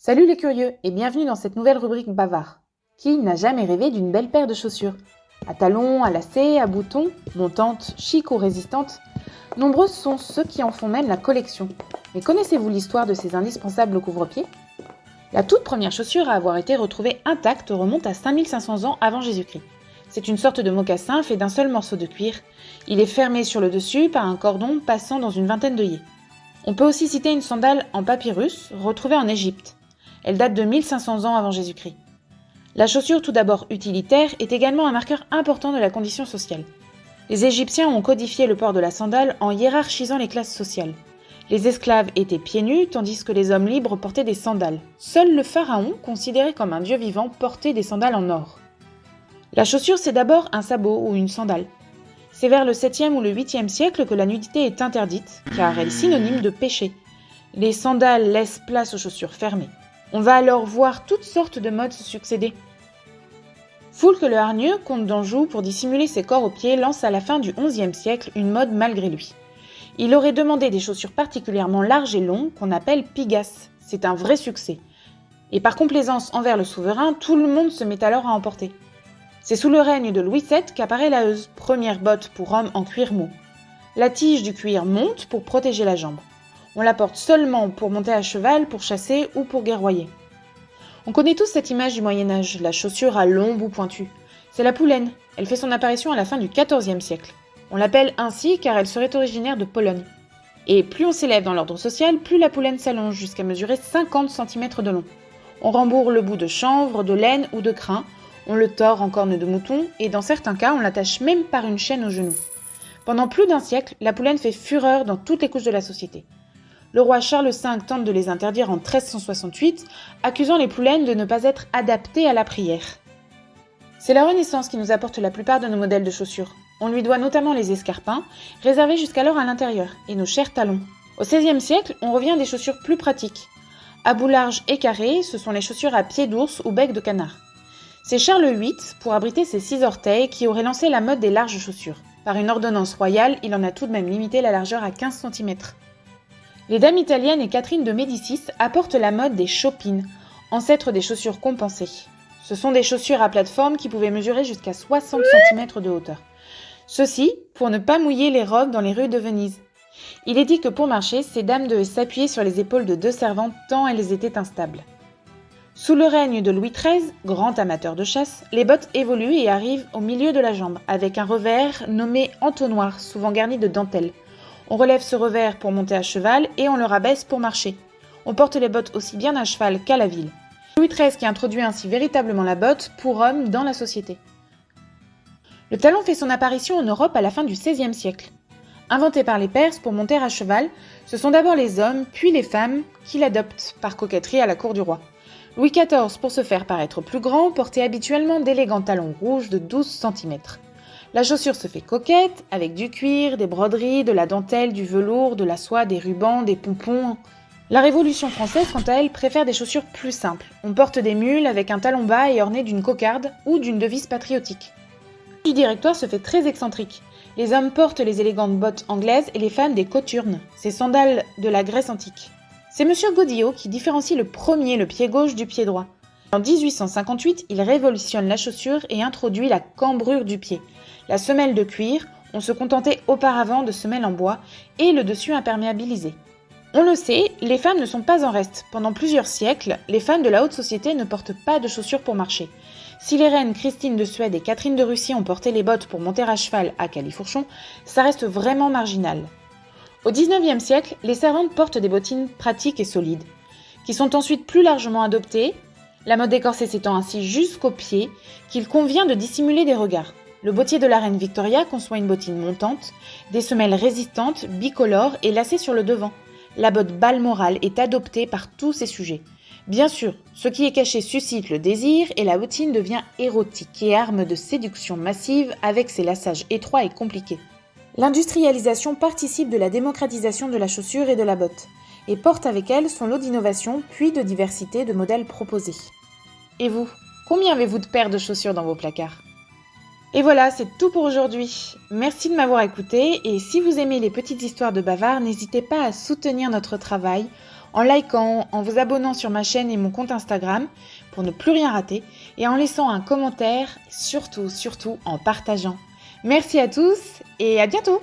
Salut les curieux et bienvenue dans cette nouvelle rubrique Bavard. Qui n'a jamais rêvé d'une belle paire de chaussures? À talons, à lacets, à boutons, montantes, chic ou résistantes, nombreux sont ceux qui en font même la collection. Mais connaissez-vous l'histoire de ces indispensables couvre-pieds? La toute première chaussure à avoir été retrouvée intacte remonte à 5500 ans avant Jésus-Christ. C'est une sorte de mocassin fait d'un seul morceau de cuir. Il est fermé sur le dessus par un cordon passant dans une vingtaine d'œillets. On peut aussi citer une sandale en papyrus retrouvée en Égypte. Elle date de 1500 ans avant Jésus-Christ. La chaussure, tout d'abord utilitaire, est également un marqueur important de la condition sociale. Les Égyptiens ont codifié le port de la sandale en hiérarchisant les classes sociales. Les esclaves étaient pieds nus, tandis que les hommes libres portaient des sandales. Seul le pharaon, considéré comme un dieu vivant, portait des sandales en or. La chaussure, c'est d'abord un sabot ou une sandale. C'est vers le 7e ou le 8e siècle que la nudité est interdite, car elle est synonyme de péché. Les sandales laissent place aux chaussures fermées. On va alors voir toutes sortes de modes se succéder. Foulques le hargneux, comte d'Anjou, pour dissimuler ses corps aux pieds, lance à la fin du XIe siècle une mode malgré lui. Il aurait demandé des chaussures particulièrement larges et longues qu'on appelle pigasses. C'est un vrai succès. Et par complaisance envers le souverain, tout le monde se met alors à en porter. C'est sous le règne de Louis VII qu'apparaît la heuse, première botte pour homme en cuir mou. La tige du cuir monte pour protéger la jambe. On la porte seulement pour monter à cheval, pour chasser ou pour guerroyer. On connaît tous cette image du Moyen-Âge, la chaussure à long bout pointu. C'est la poulaine. Elle fait son apparition à la fin du XIVe siècle. On l'appelle ainsi car elle serait originaire de Pologne. Et plus on s'élève dans l'ordre social, plus la poulaine s'allonge jusqu'à mesurer 50 cm de long. On rembourre le bout de chanvre, de laine ou de crin, on le tord en corne de mouton et dans certains cas on l'attache même par une chaîne au genou. Pendant plus d'un siècle, la poulaine fait fureur dans toutes les couches de la société. Le roi Charles V tente de les interdire en 1368, accusant les poulaines de ne pas être adaptées à la prière. C'est la Renaissance qui nous apporte la plupart de nos modèles de chaussures. On lui doit notamment les escarpins, réservés jusqu'alors à l'intérieur, et nos chers talons. Au XVIe siècle, on revient à des chaussures plus pratiques. À bout large et carré, ce sont les chaussures à pieds d'ours ou bec de canard. C'est Charles VIII, pour abriter ses 6 orteils, qui aurait lancé la mode des larges chaussures. Par une ordonnance royale, il en a tout de même limité la largeur à 15 cm. Les dames italiennes et Catherine de Médicis apportent la mode des chopines, ancêtres des chaussures compensées. Ce sont des chaussures à plateforme qui pouvaient mesurer jusqu'à 60 cm de hauteur. Ceci pour ne pas mouiller les robes dans les rues de Venise. Il est dit que pour marcher, ces dames devaient s'appuyer sur les épaules de 2 servantes tant elles étaient instables. Sous le règne de Louis XIII, grand amateur de chasse, les bottes évoluent et arrivent au milieu de la jambe, avec un revers nommé entonnoir, souvent garni de dentelle. On relève ce revers pour monter à cheval et on le rabaisse pour marcher. On porte les bottes aussi bien à cheval qu'à la ville. Louis XIII qui introduit ainsi véritablement la botte pour homme dans la société. Le talon fait son apparition en Europe à la fin du XVIe siècle. Inventé par les Perses pour monter à cheval, ce sont d'abord les hommes puis les femmes qui l'adoptent par coquetterie à la cour du roi. Louis XIV, pour se faire paraître plus grand, portait habituellement d'élégants talons rouges de 12 cm. La chaussure se fait coquette, avec du cuir, des broderies, de la dentelle, du velours, de la soie, des rubans, des pompons. La Révolution française, quant à elle, préfère des chaussures plus simples. On porte des mules avec un talon bas et orné d'une cocarde ou d'une devise patriotique. Le directoire se fait très excentrique. Les hommes portent les élégantes bottes anglaises et les femmes des cothurnes, ces sandales de la Grèce antique. C'est M. Godillot qui différencie le premier le pied gauche du pied droit. En 1858, il révolutionne la chaussure et introduit la cambrure du pied. La semelle de cuir, on se contentait auparavant de semelles en bois et le dessus imperméabilisé. On le sait, les femmes ne sont pas en reste. Pendant plusieurs siècles, les femmes de la haute société ne portent pas de chaussures pour marcher. Si les reines Christine de Suède et Catherine de Russie ont porté les bottes pour monter à cheval à califourchon, ça reste vraiment marginal. Au XIXe siècle, les servantes portent des bottines pratiques et solides, qui sont ensuite plus largement adoptées, la mode des corsets s'étend ainsi jusqu'aux pieds, qu'il convient de dissimuler des regards. Le bottier de la reine Victoria conçoit une bottine montante, des semelles résistantes, bicolores et lacées sur le devant. La botte Balmoral est adoptée par tous ces sujets. Bien sûr, ce qui est caché suscite le désir et la bottine devient érotique et arme de séduction massive avec ses lassages étroits et compliqués. L'industrialisation participe de la démocratisation de la chaussure et de la botte, et porte avec elle son lot d'innovation puis de diversité de modèles proposés. Et vous, combien avez-vous de paires de chaussures dans vos placards ? Et voilà, c'est tout pour aujourd'hui. Merci de m'avoir écouté et si vous aimez les petites histoires de Bavard, n'hésitez pas à soutenir notre travail en likant, en vous abonnant sur ma chaîne et mon compte Instagram pour ne plus rien rater et en laissant un commentaire, surtout en partageant. Merci à tous et à bientôt!